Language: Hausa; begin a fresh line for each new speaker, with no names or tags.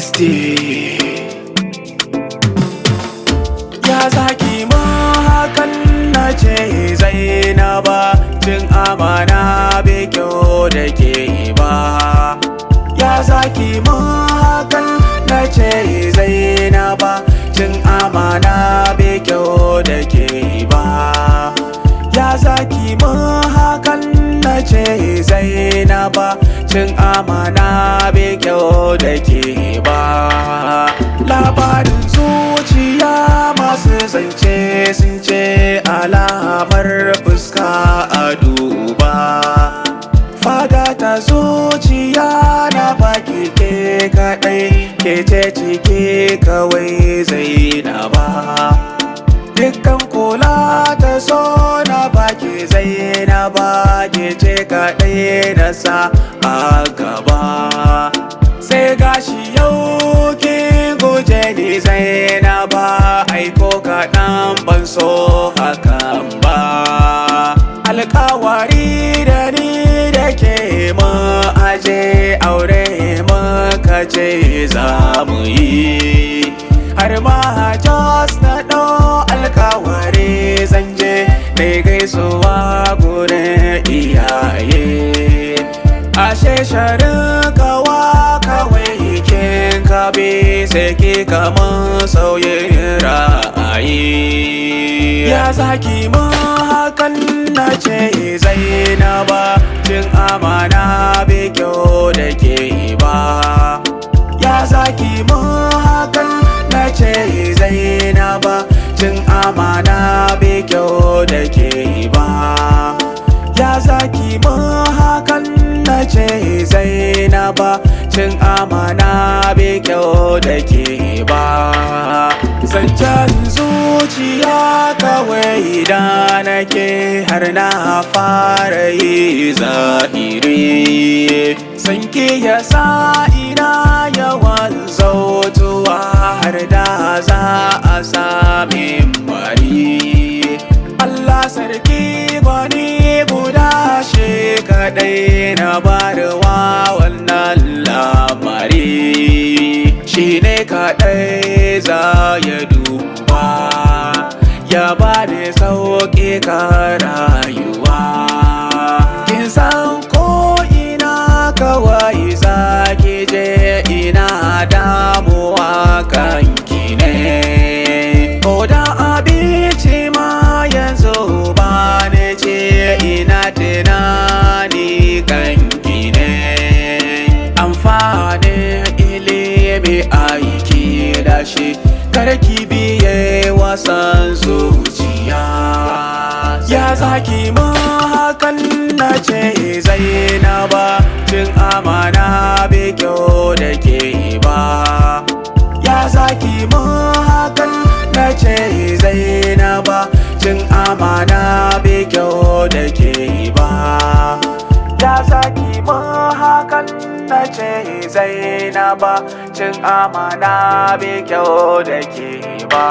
ST. Ya zaki ma hakan na ce Zainaba, cin amana bai kyau da ke ba. Ya zaki ma hakan na ce Zainaba, cin amana bai kyau da ke ba. Ya zaki ma hakan na ce Zainaba, cin amana bai kyau da ke ba. Labarin zuciya masu zance sun ce alamar fuska a duba. Fada ta zuciya na baki ke kaɗai, ke ce ciki kawai Zainaba. Dukkan kula ta so na baki Zainaba, ke ce kaɗai na sa a gaba. Sai gashi yau ki guje ni Zainaba, aiko kaɗan ban so hakan ba. Alƙawari da ni da ke mun aje aure muka ce za mu yi. Har ma Jos na ɗau alƙawari zan je na gaisuwa gurin iyaye. Ashe sharikawa kawai kin kabe, sai ki kaman sauyin ra'ayi. Ya zaki mun hakan na ce Zainaba, cin amana bai kyau da ke ba. Ya zaki mun hakan na ce Zainaba, cin amana bai kyau da ke ba. Ya zaki mun hakan na ce Zainaba, cin amana bai kyau da ke ba. Zancen zuciya kawai da nake har na fara yi zahiri. Sanki ya sa ina yawan zautuwa, har da za a sami bari. Allah sarki gwani guda shi kaɗai na barwa wannan lamari. Shi ne kaɗai za ya duba, ya ba da sauƙi ka rayuwa. Kin san ko ina kawai za ki je, ina damuwa kanki ne. Ko da abinci ma yanzu ba ni ce, ina tunani kanki ne. Amfanin ilimi aiki da shi, karki biye wasan zuciya. Ya zaki mun hakan na ce Zainaba, cin amana bai kyau da ke ba. Ya zaki mun hakan na ce Zainaba, cin amana bai kyau da ke ba. Ya zaki mun hakan na ce Zainaba, cin amana bai kyau da ke ba.